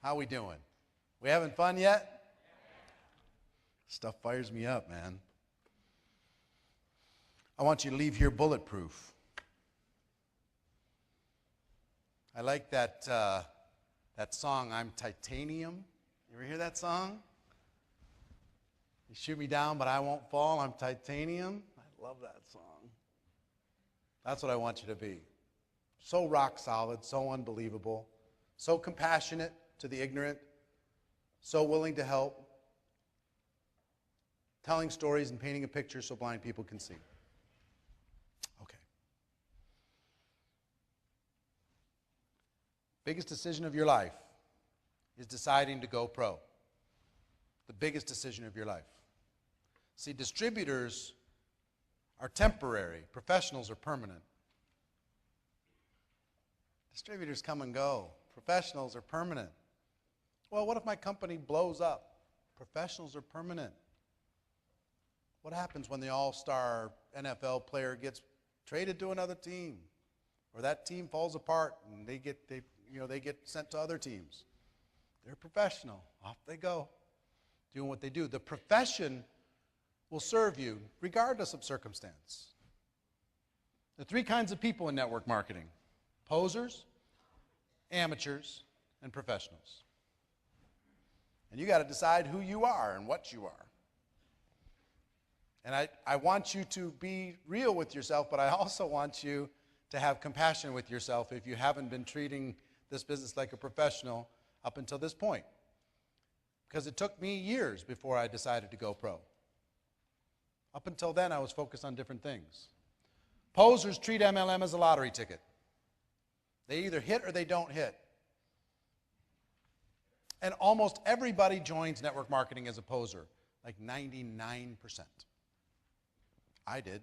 How we doing? We having fun yet? Stuff fires me up, man. I want you to leave here bulletproof. I like that song, I'm Titanium. You ever hear that song? You shoot me down, but I won't fall. I'm titanium. I love that song. That's what I want you to be. So rock solid, so unbelievable, so compassionate to the ignorant, so willing to help, telling stories and painting a picture so blind people can see. Okay. Biggest decision of your life is deciding to go pro. The biggest decision of your life. See, distributors are temporary. Professionals are permanent. Distributors come and go. Professionals are permanent. Well, what if my company blows up? Professionals are permanent. What happens when the all-star NFL player gets traded to another team, or that team falls apart and they get sent to other teams? They're professional. Off they go, doing what they do. The profession will serve you regardless of circumstance. There are three kinds of people in network marketing: posers, amateurs, and professionals. And you got to decide who you are and what you are. And I want you to be real with yourself, but I also want you to have compassion with yourself if you haven't been treating this business like a professional up until this point. Because it took me years before I decided to go pro. Up until then, I was focused on different things. Posers treat MLM as a lottery ticket. They either hit or they don't hit. And almost everybody joins network marketing as a poser, like 99%. I did.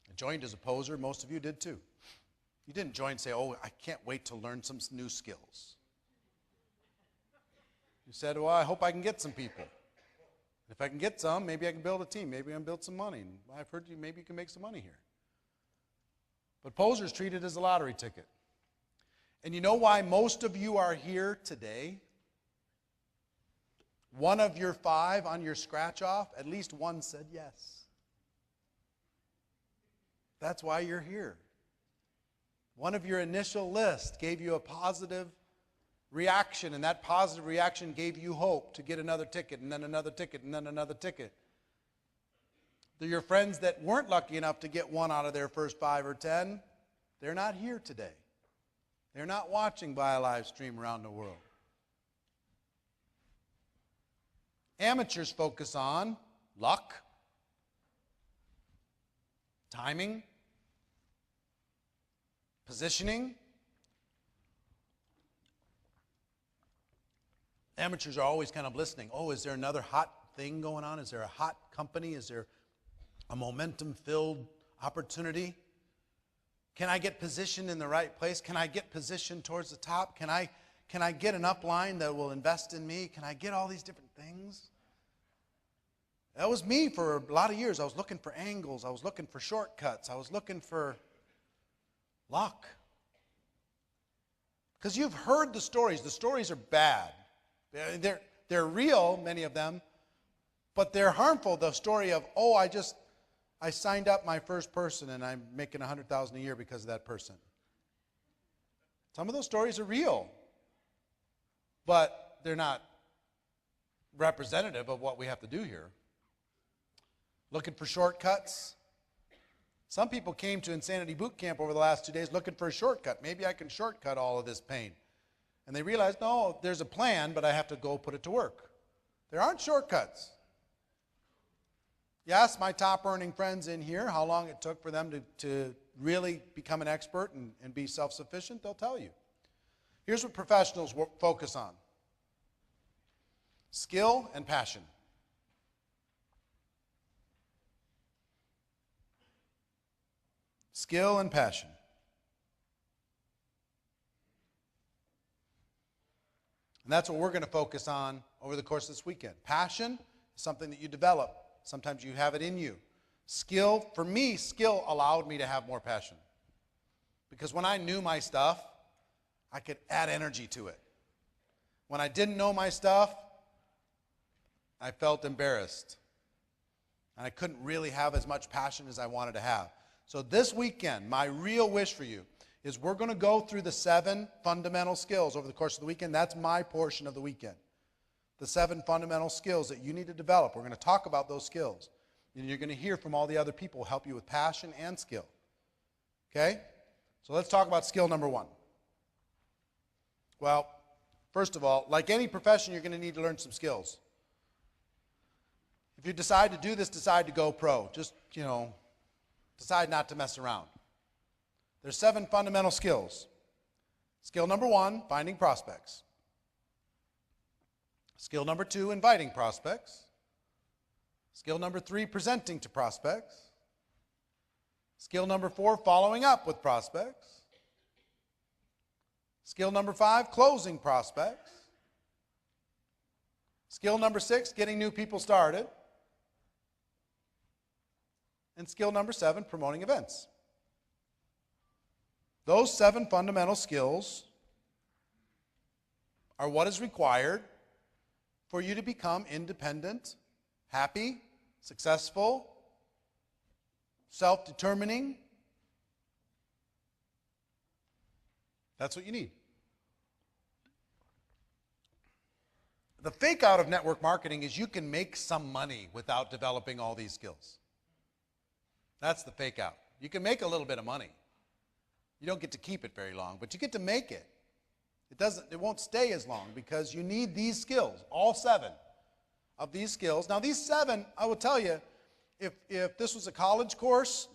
I joined as a poser. Most of you did too. You didn't join and say, oh, I can't wait to learn some new skills. You said, well, I hope I can get some people. If I can get some, maybe I can build a team. Maybe I can build some money. And I've heard maybe you can make some money here. But posers treat it as a lottery ticket. And you know why most of you are here today? One of your 5 on your scratch off, at least one said yes. That's why you're here. One of your initial list gave you a positive reaction, and that positive reaction gave you hope to get another ticket, and then another ticket, and then another ticket. Your friends that weren't lucky enough to get one out of their first 5 or 10, they're not here today. They're not watching by a live stream around the world. Amateurs focus on luck, timing, positioning. Amateurs are always kind of listening. Oh, is there another hot thing going on? Is there a hot company? Is there a momentum-filled opportunity? Can I get positioned in the right place? Can I get positioned towards the top? Can I get an upline that will invest in me? Can I get all these different things? That was me for a lot of years. I was looking for angles. I was looking for shortcuts. I was looking for luck. Because you've heard the stories. The stories are bad. They're real, many of them, but they're harmful. The story of, oh, I signed up my first person and I'm making $100,000 a year because of that person. Some of those stories are real, but they're not representative of what we have to do here. Looking for shortcuts. Some people came to Insanity Boot Camp over the last 2 days looking for a shortcut. Maybe I can shortcut all of this pain. And they realized, no, there's a plan, but I have to go put it to work. There aren't shortcuts. You ask my top earning friends in here how long it took for them to really become an expert and be self-sufficient, they'll tell you. Here's what professionals focus on: skill and passion. Skill and passion. And that's what we're going to focus on over the course of this weekend. Passion is something that you develop. Sometimes you have it in you. Skill, for me, skill allowed me to have more passion. Because when I knew my stuff, I could add energy to it. When I didn't know my stuff, I felt embarrassed. And I couldn't really have as much passion as I wanted to have. So this weekend, my real wish for you is we're going to go through the 7 fundamental skills over the course of the weekend. That's my portion of the weekend. The 7 fundamental skills that you need to develop. We're going to talk about those skills. And you're going to hear from all the other people who help you with passion and skill. Okay? So let's talk about skill number 1. Well, first of all, like any profession, you're going to need to learn some skills. If you decide to do this, decide to go pro. Just, decide not to mess around. There's 7 fundamental skills. Skill number 1, finding prospects. Skill number 2, inviting prospects. Skill number 3, presenting to prospects. Skill number 4, following up with prospects. Skill number 5, closing prospects. Skill number 6, getting new people started. And skill number 7, promoting events. Those 7 fundamental skills are what is required for you to become independent, happy, successful, self-determining. That's what you need. The fake out of network marketing is you can make some money without developing all these skills. That's the fake out. You can make a little bit of money. You don't get to keep it very long, but you get to make it. It won't stay as long because you need these skills, all 7 of these skills. Now these 7, I will tell you, if this was a college course,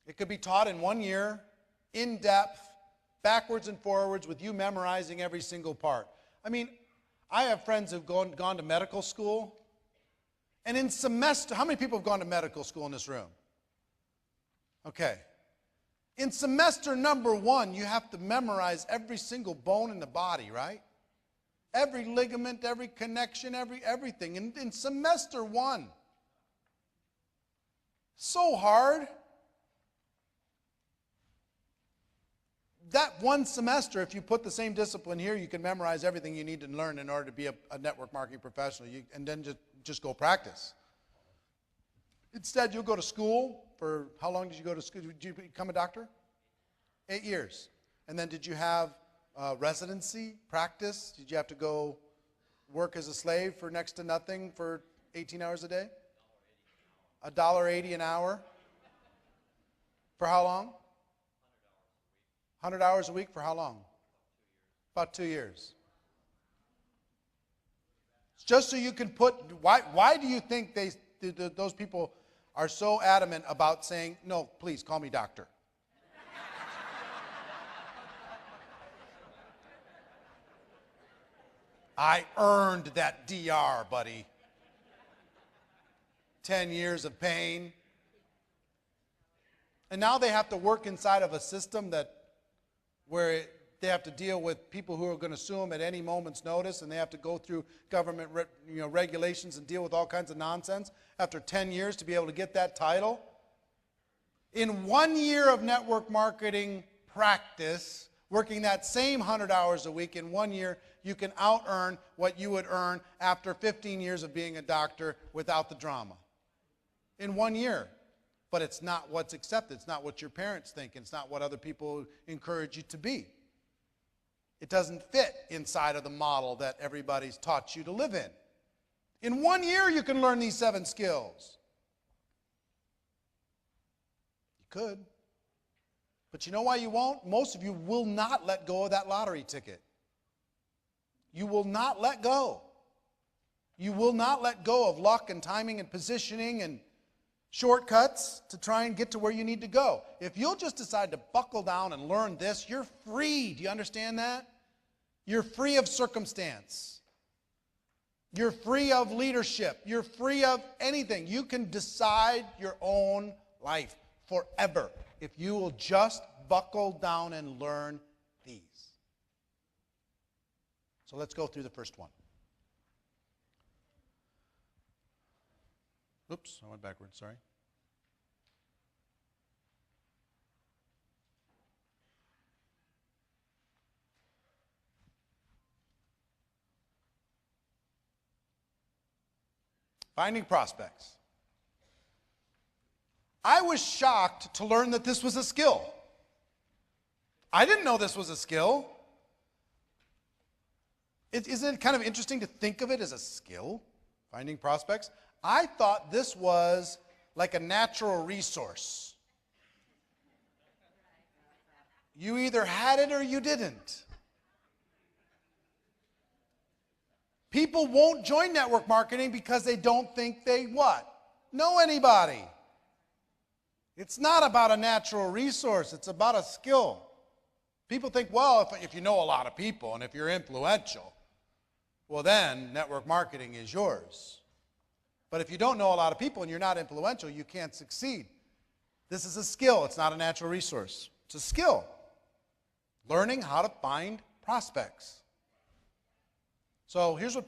it could be taught in 1 year, in depth, backwards and forwards, with you memorizing every single part. I mean, I have friends who've gone to medical school, and in semester, how many people have gone to medical school in this room? Okay. In semester number 1, you have to memorize every single bone in the body, right? Every ligament, every connection, everything. In semester 1. So hard. That one semester, if you put the same discipline here, you can memorize everything you need to learn in order to be a network marketing professional. And then just go practice. Instead, you'll go to school for, how long did you go to school? Did you become a doctor? 8 years. And then did you have residency, practice? Did you have to go work as a slave for next to nothing for 18 hours a day? $1.80 an hour. For how long? 100 hours a week for how long? About 2 years. Just so you can put, why do you think those people are so adamant about saying, no, please call me doctor? I earned that DR, buddy. 10 years of pain. And now they have to work inside of a system where they have to deal with people who are going to sue them at any moment's notice, and they have to go through government regulations and deal with all kinds of nonsense after 10 years to be able to get that title. In 1 year of network marketing practice, working that same 100 hours a week, in 1 year, you can out-earn what you would earn after 15 years of being a doctor without the drama. In 1 year. But it's not what's accepted. It's not what your parents think. It's not what other people encourage you to be. It doesn't fit inside of the model that everybody's taught you to live in. In 1 year, you can learn these 7 skills. You could. But you know why you won't? Most of you will not let go of that lottery ticket. You will not let go. You will not let go of luck and timing and positioning and shortcuts to try and get to where you need to go. If you'll just decide to buckle down and learn this, you're free. Do you understand that? You're free of circumstance. You're free of leadership. You're free of anything. You can decide your own life forever if you will just buckle down and learn these. So let's go through the first one. Oops, I went backwards, sorry. Finding prospects. I was shocked to learn that this was a skill. I didn't know this was a skill. Isn't it kind of interesting to think of it as a skill, finding prospects? I thought this was like a natural resource. You either had it or you didn't. People won't join network marketing because they don't think they what? Know anybody. It's not about a natural resource. It's about a skill. People think, well, if you know a lot of people and if you're influential, well then network marketing is yours. But if you don't know a lot of people and you're not influential, you can't succeed. This is a skill. It's not a natural resource. It's a skill. Learning how to find prospects. So here's what